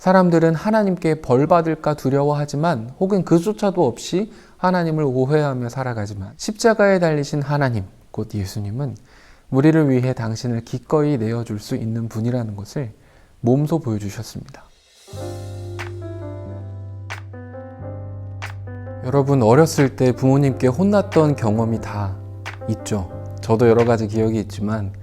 사람들은 하나님께 벌 받을까 두려워하지만 혹은 그조차도 없이 하나님을 오해하며 살아가지만 십자가에 달리신 하나님, 곧 예수님은 우리를 위해 당신을 기꺼이 내어줄 수 있는 분이라는 것을 몸소 보여주셨습니다. 여러분, 어렸을 때 부모님께 혼났던 경험이 다 있죠. 저도 여러 가지 기억이 있지만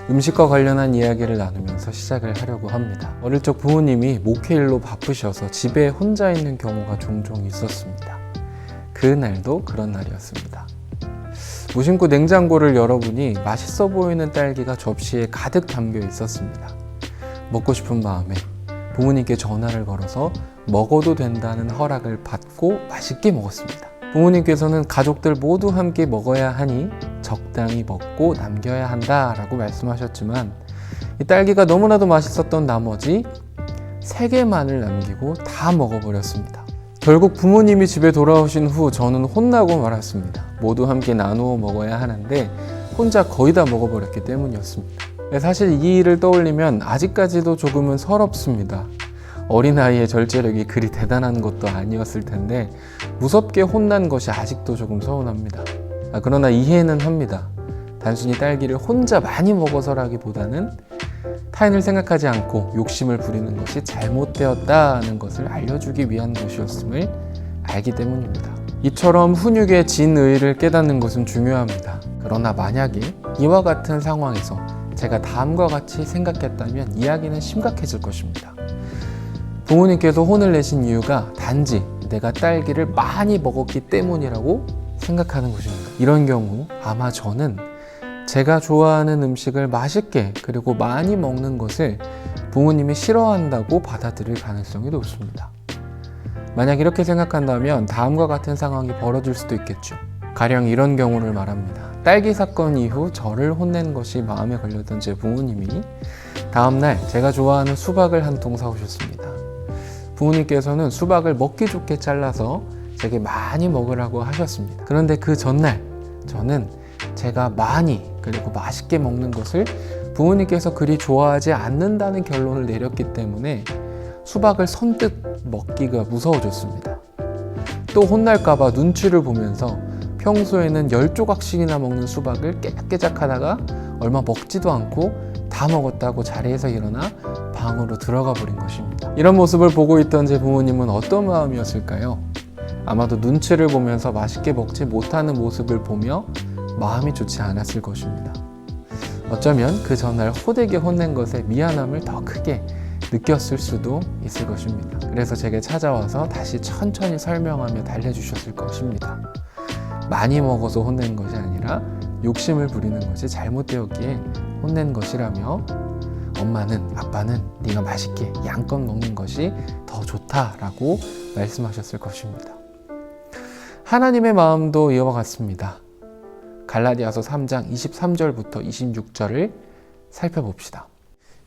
음식과 관련한 이야기를 나누면서 시작을 하려고 합니다. 어릴 적 부모님이 목회일로 바쁘셔서 집에 혼자 있는 경우가 종종 있었습니다. 그날도 그런 날이었습니다. 무심코 냉장고를 열어보니 맛있어 보이는 딸기가 접시에 가득 담겨 있었습니다. 먹고 싶은 마음에 부모님께 전화를 걸어서 먹어도 된다는 허락을 받고 맛있게 먹었습니다. 부모님께서는 가족들 모두 함께 먹어야 하니 적당히 먹고 남겨야 한다라고 말씀하셨지만 이 딸기가 너무나도 맛있었던 나머지 3개만을 남기고 다 먹어버렸습니다. 결국 부모님이 집에 돌아오신 후 저는 혼나고 말았습니다. 모두 함께 나누어 먹어야 하는데 혼자 거의 다 먹어버렸기 때문이었습니다. 사실 이 일을 떠올리면 아직까지도 조금은 서럽습니다. 어린아이의 절제력이 그리 대단한 것도 아니었을 텐데 무섭게 혼난 것이 아직도 조금 서운합니다. 그러나 이해는 합니다. 단순히 딸기를 혼자 많이 먹어서라기보다는 타인을 생각하지 않고 욕심을 부리는 것이 잘못되었다는 것을 알려주기 위한 것이었음을 알기 때문입니다. 이처럼 훈육의 진의를 깨닫는 것은 중요합니다. 그러나 만약에 이와 같은 상황에서 제가 다음과 같이 생각했다면 이야기는 심각해질 것입니다. 부모님께서 혼을 내신 이유가 단지 내가 딸기를 많이 먹었기 때문이라고 생각하는 것입니다. 이런 경우 아마 저는 제가 좋아하는 음식을 맛있게 그리고 많이 먹는 것을 부모님이 싫어한다고 받아들일 가능성이 높습니다. 만약 이렇게 생각한다면 다음과 같은 상황이 벌어질 수도 있겠죠. 가령 이런 경우를 말합니다. 딸기 사건 이후 저를 혼낸 것이 마음에 걸렸던 제 부모님이 다음날 제가 좋아하는 수박을 한 통 사오셨습니다. 부모님께서는 수박을 먹기 좋게 잘라서 제게 많이 먹으라고 하셨습니다. 그런데 그 전날 저는 제가 많이 그리고 맛있게 먹는 것을 부모님께서 그리 좋아하지 않는다는 결론을 내렸기 때문에 수박을 선뜻 먹기가 무서워졌습니다. 또 혼날까봐 눈치를 보면서 평소에는 10조각씩이나 먹는 수박을 깨작깨작 하다가 얼마 먹지도 않고 다 먹었다고 자리에서 일어나 방으로 들어가 버린 것입니다. 이런 모습을 보고 있던 제 부모님은 어떤 마음이었을까요? 아마도 눈치를 보면서 맛있게 먹지 못하는 모습을 보며 마음이 좋지 않았을 것입니다. 어쩌면 그 전날 호되게 혼낸 것에 미안함을 더 크게 느꼈을 수도 있을 것입니다. 그래서 제게 찾아와서 다시 천천히 설명하며 달래주셨을 것입니다. 많이 먹어서 혼낸 것이 아니라 욕심을 부리는 것이 잘못되었기에 혼낸 것이라며 엄마는, 아빠는 네가 맛있게 양껏 먹는 것이 더 좋다라고 말씀하셨을 것입니다. 하나님의 마음도 이와 같습니다. 갈라디아서 3장 23절부터 26절을 살펴봅시다.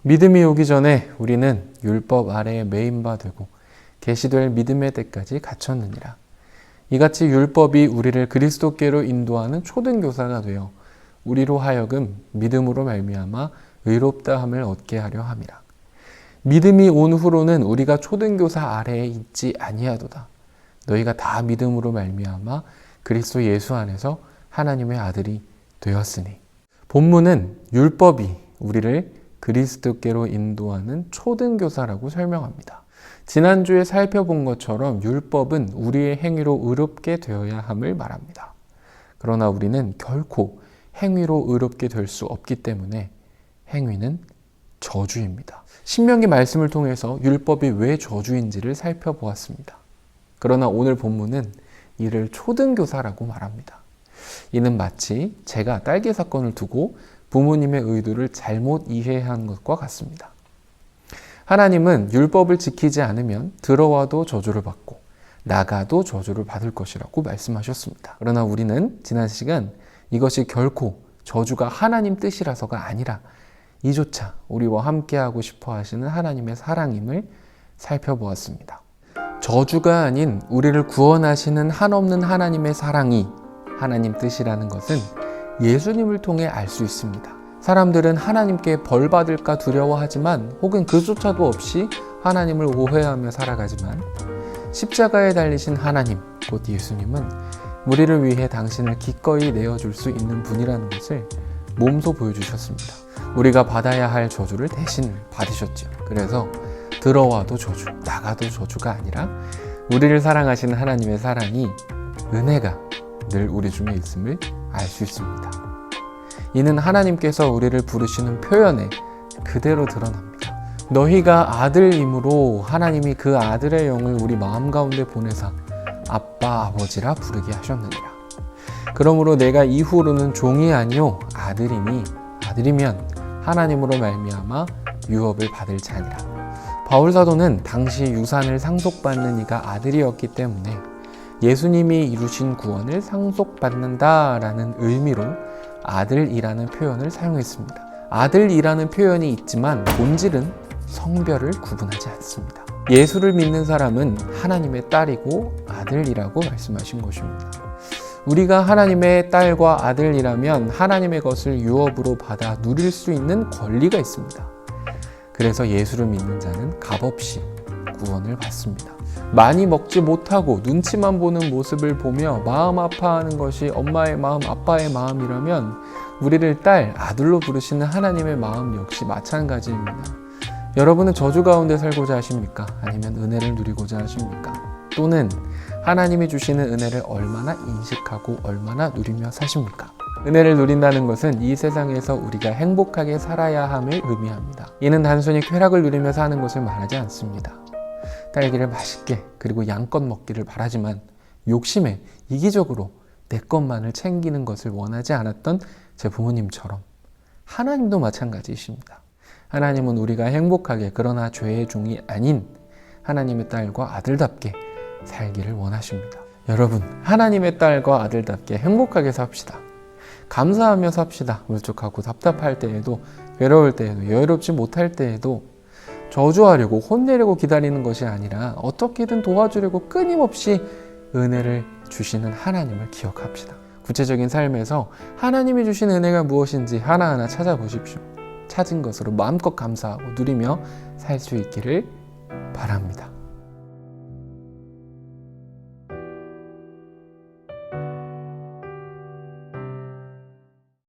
믿음이 오기 전에 우리는 율법 아래에 매인 바 되고 계시될 믿음의 때까지 갇혔느니라. 이같이 율법이 우리를 그리스도께로 인도하는 초등교사가 되어 우리로 하여금 믿음으로 말미암아 의롭다함을 얻게 하려 함이라. 믿음이 온 후로는 우리가 초등교사 아래에 있지 아니하도다. 너희가 다 믿음으로 말미암아 그리스도 예수 안에서 하나님의 아들이 되었으니. 본문은 율법이 우리를 그리스도께로 인도하는 초등교사라고 설명합니다. 지난주에 살펴본 것처럼 율법은 우리의 행위로 의롭게 되어야 함을 말합니다. 그러나 우리는 결코 행위로 의롭게 될 수 없기 때문에 행위는 저주입니다. 신명기 말씀을 통해서 율법이 왜 저주인지를 살펴보았습니다. 그러나 오늘 본문은 이를 초등교사라고 말합니다. 이는 마치 제가 딸기 사건을 두고 부모님의 의도를 잘못 이해한 것과 같습니다. 하나님은 율법을 지키지 않으면 들어와도 저주를 받고 나가도 저주를 받을 것이라고 말씀하셨습니다. 그러나 우리는 지난 시간 이것이 결코 저주가 하나님 뜻이라서가 아니라 이조차 우리와 함께하고 싶어 하시는 하나님의 사랑임을 살펴보았습니다. 저주가 아닌 우리를 구원하시는 한없는 하나님의 사랑이 하나님 뜻이라는 것은 예수님을 통해 알 수 있습니다. 사람들은 하나님께 벌 받을까 두려워하지만 혹은 그조차도 없이 하나님을 오해하며 살아가지만 십자가에 달리신 하나님, 곧 예수님은 우리를 위해 당신을 기꺼이 내어줄 수 있는 분이라는 것을 몸소 보여주셨습니다. 우리가 받아야 할 저주를 대신 받으셨죠. 그래서 들어와도 저주, 나가도 저주가 아니라 우리를 사랑하시는 하나님의 사랑이, 은혜가 늘 우리 중에 있음을 알 수 있습니다. 이는 하나님께서 우리를 부르시는 표현에 그대로 드러납니다. 너희가 아들임으로 하나님이 그 아들의 영을 우리 마음 가운데 보내사 아빠 아버지라 부르게 하셨느니라. 그러므로 내가 이후로는 종이 아니요 아들이니 아들이면 하나님으로 말미암아 유업을 받을 자니라. 바울 사도는 당시 유산을 상속받는 이가 아들이었기 때문에 예수님이 이루신 구원을 상속받는다라는 의미로 아들이라는 표현을 사용했습니다. 아들이라는 표현이 있지만 본질은 성별을 구분하지 않습니다. 예수를 믿는 사람은 하나님의 딸이고 아들이라고 말씀하신 것입니다. 우리가 하나님의 딸과 아들이라면 하나님의 것을 유업으로 받아 누릴 수 있는 권리가 있습니다. 그래서 예수를 믿는 자는 값없이 구원을 받습니다. 많이 먹지 못하고 눈치만 보는 모습을 보며 마음 아파하는 것이 엄마의 마음, 아빠의 마음이라면 우리를 딸, 아들로 부르시는 하나님의 마음 역시 마찬가지입니다. 여러분은 저주 가운데 살고자 하십니까? 아니면 은혜를 누리고자 하십니까? 또는 하나님이 주시는 은혜를 얼마나 인식하고 얼마나 누리며 사십니까? 은혜를 누린다는 것은 이 세상에서 우리가 행복하게 살아야 함을 의미합니다. 이는 단순히 쾌락을 누리며 사는 것을 말하지 않습니다. 딸기를 맛있게 그리고 양껏 먹기를 바라지만 욕심에 이기적으로 내 것만을 챙기는 것을 원하지 않았던 제 부모님처럼 하나님도 마찬가지이십니다. 하나님은 우리가 행복하게 그러나 죄의 종이 아닌 하나님의 딸과 아들답게 살기를 원하십니다. 여러분, 하나님의 딸과 아들답게 행복하게 삽시다. 감사하며 삽시다. 울적하고 답답할 때에도, 괴로울 때에도, 여유롭지 못할 때에도 저주하려고 혼내려고 기다리는 것이 아니라 어떻게든 도와주려고 끊임없이 은혜를 주시는 하나님을 기억합시다. 구체적인 삶에서 하나님이 주신 은혜가 무엇인지 하나하나 찾아보십시오. 찾은 것으로 마음껏 감사하고 누리며 살 수 있기를 바랍니다.